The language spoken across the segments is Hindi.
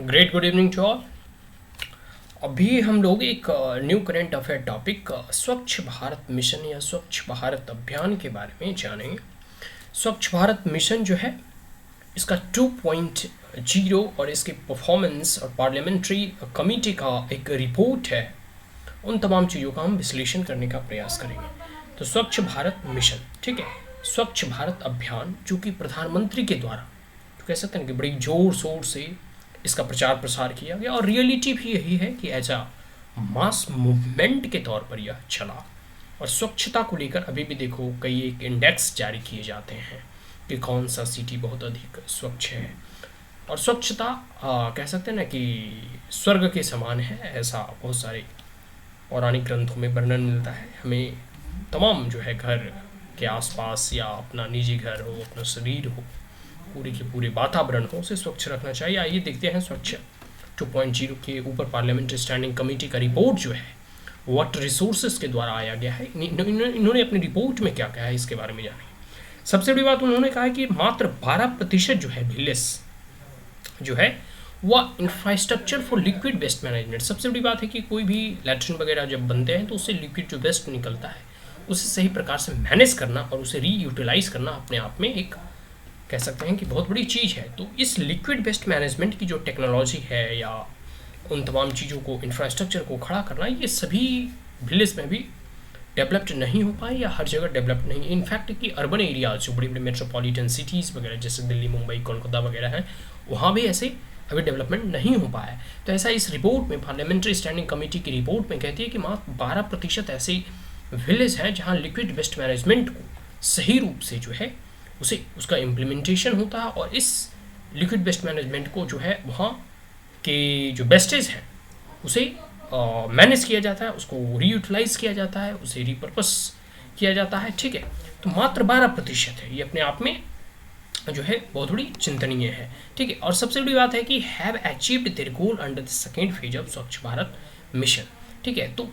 Great good evening to all. अभी हम लोग एक न्यू करंट अफेयर टॉपिक स्वच्छ भारत मिशन या स्वच्छ भारत अभियान के बारे में जानेंगे। स्वच्छ भारत मिशन जो है इसका 2.0 और इसके परफॉर्मेंस और पार्लियामेंट्री कमेटी का एक रिपोर्ट है। उन तमाम चीज़ों का हम विश्लेषण करने का प्रयास करेंगे। तो स्वच्छ भारत मिशन, ठीक है, स्वच्छ भारत अभियान जो कि प्रधानमंत्री के द्वारा तो कह सकते हैं कि बड़ी जोर शोर से इसका प्रचार प्रसार किया गया और रियलिटी भी यही है कि एज अ मास मूवमेंट के तौर पर यह चला। और स्वच्छता को लेकर अभी भी देखो कई एक इंडेक्स जारी किए जाते हैं कि कौन सा सिटी बहुत अधिक स्वच्छ है। और स्वच्छता कह सकते हैं ना कि स्वर्ग के समान है, ऐसा बहुत सारे पौराणिक ग्रंथों में वर्णन मिलता है। हमें तमाम जो है घर के आसपास या अपना निजी घर हो, अपना शरीर हो, पूरे के पूरे वातावरण को उसे स्वच्छ रखना चाहिए। आइए देखते हैं स्वच्छ 2.0 के ऊपर पार्लियामेंट्री स्टैंडिंग कमेटी का रिपोर्ट जो है वाटर रिसोर्सेज के द्वारा आया गया है। इन्होंने अपनी रिपोर्ट में क्या कहा है इसके बारे में जानेंगे। सबसे बड़ी बात उन्होंने कहा है कि मात्र 12% जो है विलेज जो है वह infrastructure for liquid waste management. सबसे बड़ी बात है कि कोई भी लैट्रिन वगैरह जब बनते हैं तो उससे लिक्विड जो वेस्ट निकलता है उसे सही प्रकार से मैनेज करना और उसे रीयूटिलाइज करना अपने आप में एक कह सकते हैं कि बहुत बड़ी चीज़ है। तो इस लिक्विड वेस्ट मैनेजमेंट की जो टेक्नोलॉजी है या उन तमाम चीज़ों को इंफ्रास्ट्रक्चर को खड़ा करना, ये सभी विलेज में भी डेवलप्ड नहीं हो पाए या हर जगह डेवलप्ड नहीं। इनफैक्ट कि अर्बन एरियाज जो बड़ी बड़ी मेट्रोपॉलिटन सिटीज़ वगैरह जैसे दिल्ली, मुंबई, कोलकाता वगैरह हैं, वहाँ भी ऐसे अभी डेवलपमेंट नहीं हो पाया है। तो ऐसा इस रिपोर्ट में पार्लियामेंट्री स्टैंडिंग कमेटी की रिपोर्ट में कहती है कि मात्र 12% ऐसे विलेज हैं जहाँ लिक्विड वेस्ट मैनेजमेंट को सही रूप से जो है उसे उसका इम्प्लीमेंटेशन होता है और इस लिक्विड वेस्ट मैनेजमेंट को जो है वहाँ के जो वेस्टेज हैं उसे मैनेज किया जाता है, उसको रीयूटिलाइज किया जाता है, उसे रीपर्पस किया जाता है। ठीक है, तो मात्र 12% है, ये अपने आप में जो है बहुत बड़ी चिंतनीय है। ठीक है, और सबसे बड़ी बात है कि have achieved there goal under the second phase of स्वच्छ भारत मिशन। ठीक है, तो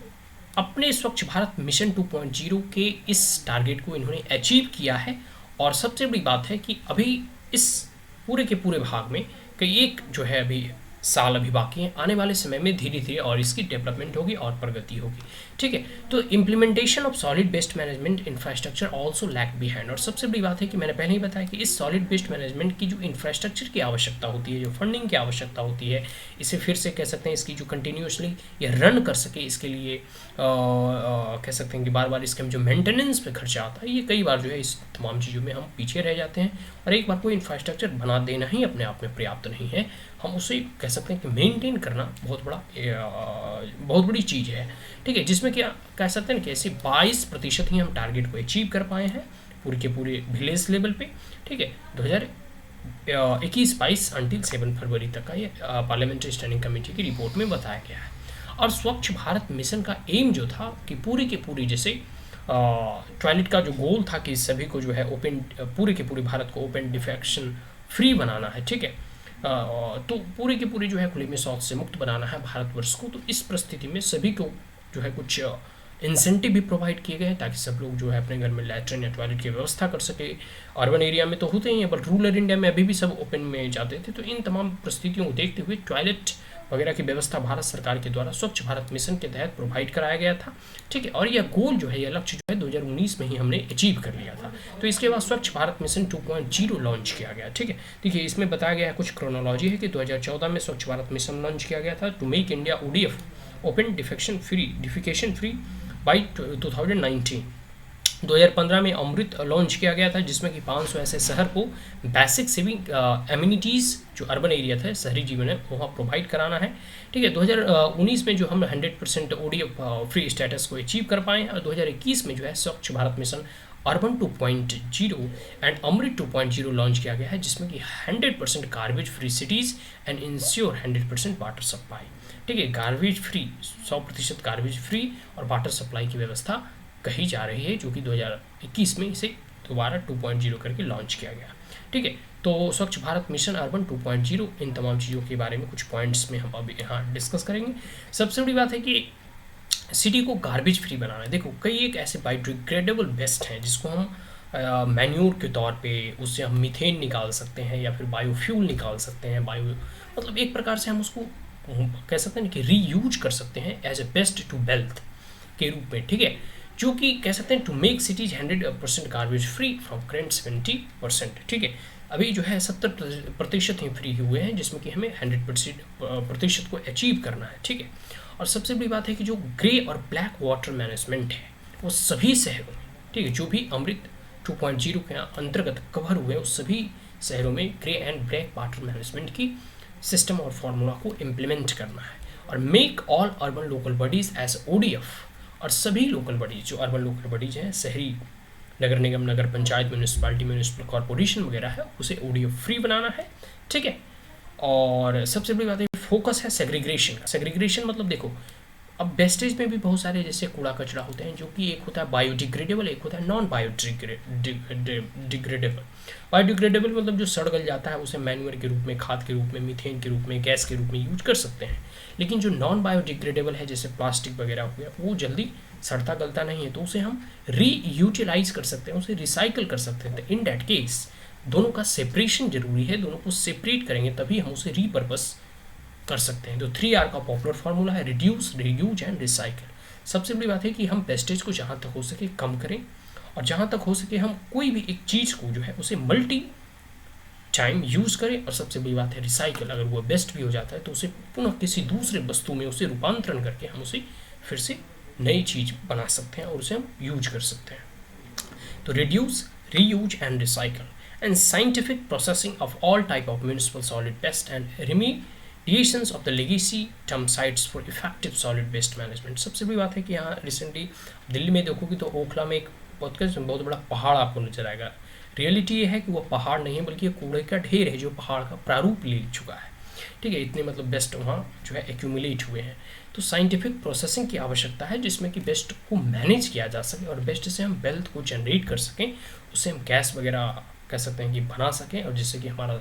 अपने स्वच्छ भारत मिशन 2.0 के इस टारगेट को इन्होंने अचीव किया है। और सबसे बड़ी बात है कि अभी इस पूरे के पूरे भाग में कई एक जो है अभी साल अभी बाकी हैं, आने वाले समय में धीरे धीरे और इसकी डेवलपमेंट होगी और प्रगति होगी। ठीक है, तो implementation of solid waste management infrastructure also lag behind. और सबसे बड़ी बात है कि मैंने पहले ही बताया कि इस सॉलिड वेस्ट मैनेजमेंट की जो इंफ्रास्ट्रक्चर की आवश्यकता होती है, जो फंडिंग की आवश्यकता होती है, इसे फिर से कह सकते हैं इसकी जो कंटिन्यूसली ये रन कर सके, इसके लिए कह सकते हैं कि बार बार इसके जो मेंटेनेंस पे खर्चा आता है, ये कई बार जो है इस तमाम चीज़ों में हम पीछे रह जाते हैं। और एक बार कोई इंफ्रास्ट्रक्चर बना देना ही अपने आप में पर्याप्त नहीं है, हम उसे कह सकते हैं कि मेंटेन करना बहुत बड़ी चीज़ है। ठीक है, जिसमें क्या कह सकते हैं कि ऐसे 22% ही हम टारगेट को अचीव कर पाए हैं पूरे के पूरे विलेज लेवल पे। ठीक है, 2021-22 अंटिल 7 फरवरी तक का ये पार्लियामेंट्री स्टैंडिंग कमेटी की रिपोर्ट में बताया गया है। और स्वच्छ भारत मिशन का एम जो था कि पूरी के पूरी जैसे टॉयलेट का जो गोल था कि सभी को जो है ओपन पूरे के पूरे भारत को ओपन डिफेक्शन फ्री बनाना है। ठीक है, तो पूरे के पूरे जो है खुले में शौच से मुक्त बनाना है भारतवर्ष को। तो इस परिस्थिति में सभी को जो है कुछ इंसेंटिव भी प्रोवाइड किए गए हैं ताकि सब लोग जो है अपने घर में लैट्रिन या टॉयलेट की व्यवस्था कर सके। अर्बन एरिया में तो होते ही हैं, बट रूरल इंडिया में अभी भी सब ओपन में जाते थे। तो इन तमाम परिस्थितियों को देखते हुए टॉयलेट वगैरह की व्यवस्था भारत सरकार के द्वारा स्वच्छ भारत मिशन के तहत प्रोवाइड कराया गया था। ठीक है, और यह गोल जो है, यह लक्ष्य जो है 2019 में ही हमने अचीव कर लिया था। तो इसके बाद स्वच्छ भारत मिशन 2.0 लॉन्च किया गया। ठीक है, देखिए इसमें बताया गया है, कुछ क्रोनोलॉजी है कि 2014 में स्वच्छ भारत मिशन लॉन्च किया गया था to make India ODF open defecation free by 2019। 2015 में अमृत लॉन्च किया गया था जिसमें कि 500 ऐसे शहर को बेसिक सिविंग एमिनिटीज़ जो अर्बन एरिया था, शहरी जीवन है, वहाँ प्रोवाइड कराना है। ठीक है, 2019 में जो हम 100% ODF फ्री स्टेटस को अचीव कर पाए हैं। और 2021 में जो है Swachh Bharat mission urban 2.0 and Amrut 2.0 launch किया गया है जिसमें कि 100% garbage free cities and ensure 100% water supply. ठीक है, गार्बेज फ्री 100% गार्बेज फ्री और वाटर सप्लाई की व्यवस्था कही जा रही है, जो कि 2021 में इसे दोबारा 2.0 करके लॉन्च किया गया। ठीक है, तो स्वच्छ भारत मिशन अर्बन 2.0 इन तमाम चीज़ों के बारे में कुछ पॉइंट्स में हम अभी यहाँ डिस्कस करेंगे। सबसे बड़ी बात है कि सिटी को गार्बेज फ्री बनाना है। देखो कई एक ऐसे बायोडिग्रेडेबल वेस्ट हैं जिसको हम मैन्योर के तौर पे उससे हम मीथेन निकाल सकते हैं या फिर बायोफ्यूल निकाल सकते हैं। मतलब एक प्रकार से हम उसको कह सकते हैं कि रीयूज कर सकते हैं as a waste to wealth के रूप में, ठीक है। जो कि कह सकते हैं to make cities 100% garbage free from current 70%, ठीक है। अभी जो है 70% ही फ्री हुए हैं, जिसमें कि हमें 100% को अचीव करना है, ठीक है। और सबसे बड़ी बात है कि जो ग्रे और ब्लैक वाटर मैनेजमेंट है वो सभी शहरों में, ठीक है, जो भी अमृत 2.0 के अंतर्गत कवर हुए उस सभी शहरों में grey and black water management की सिस्टम और फार्मूला को इम्प्लीमेंट करना है। और make all urban local bodies as ODF, और सभी लोकल बॉडीज जो अर्बन लोकल बॉडीज हैं, शहरी नगर निगम, नगर पंचायत, म्यूनिसिपालिटी, म्यूनिसिपल कॉर्पोरेशन वगैरह है, उसे ODF फ्री बनाना है, ठीक है। और सबसे बड़ी बात है फोकस है सेग्रीग्रेशन का। सेग्रीग्रेशन मतलब देखो, अब वेस्टेज में भी बहुत सारे जैसे कूड़ा कचरा होते हैं, जो कि एक होता है बायोडिग्रेडेबल, एक होता है नॉन बायोडिग्रेडेबल। बायोडिग्रेडेबल मतलब जो सड़ गल जाता है, उसे मैन्यूअर के रूप में, खाद के रूप में, मीथेन के रूप में, गैस के रूप में यूज कर सकते हैं। लेकिन जो नॉन बायोडिग्रेडेबल है, जैसे प्लास्टिक वगैरह हो गया, वो जल्दी सड़ता गलता नहीं है, तो उसे हम रीयूटिलाइज कर सकते हैं, उसे रिसाइकल कर सकते हैं। तो इन डैट केस दोनों का सेपरेशन जरूरी है, दोनों को सेपरेट करेंगे तभी हम उसे रीपर्पस कर सकते हैं। तो 3R का पॉपुलर फार्मूला है रिड्यूस, रीयूज एंड रिसाइकल। सबसे बड़ी बात है कि हम वेस्टेज को जहाँ तक हो सके कम करें, और जहाँ तक हो सके हम कोई भी एक चीज़ को जो है उसे मल्टी टाइम यूज़ करें। और सबसे बड़ी बात है रिसाइकल, अगर वो बेस्ट भी हो जाता है तो उसे पुनः किसी दूसरे वस्तु में उसे रूपांतरण करके हम उसे फिर से नई चीज़ बना सकते हैं और उसे हम यूज कर सकते हैं। तो reduce, reuse and recycle and scientific processing of all type of municipal solid waste and remediations of the legacy dump sites for effective solid waste management। सबसे बड़ी बात है कि यहाँ रिसेंटली दिल्ली में देखोगे तो ओखला में एक बहुत बड़ा पहाड़ आपको नजर आएगा। रियलिटी ये है कि वो पहाड़ नहीं है, बल्कि ये कूड़े का ढेर है जो पहाड़ का प्रारूप ले चुका है, ठीक है। इतने मतलब बेस्ट वहाँ जो है एक्यूमुलेट हुए हैं। तो साइंटिफिक प्रोसेसिंग की आवश्यकता है, जिसमें कि बेस्ट को मैनेज किया जा सके और बेस्ट से हम वेल्थ को जनरेट कर सकें, उससे हम गैस वगैरह कह सकते हैं कि बना सकें, और जिससे कि हमारा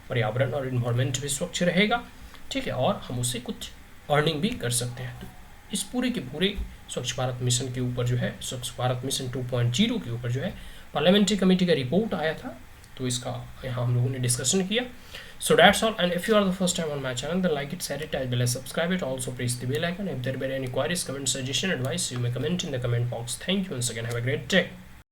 पर्यावरण और इन्वायरमेंट भी स्वच्छ रहेगा, ठीक है, और हम उससे कुछ अर्निंग भी कर सकते हैं। तो इस पूरे के पूरे स्वच्छ भारत मिशन के ऊपर जो है, स्वच्छ भारत मिशन 2.0 के ऊपर जो है पार्लियामेंट्री कमेटी का रिपोर्ट आया था, तो इसका यहाँ हम लोगों ने डिस्कशन किया। So that's all, and if you are the first time on my channel then like it, share it as well as subscribe it, also press the bell icon. If there be any queries, comment, suggestion, advice, you may comment in the comment box. Thank you once again, have a great day।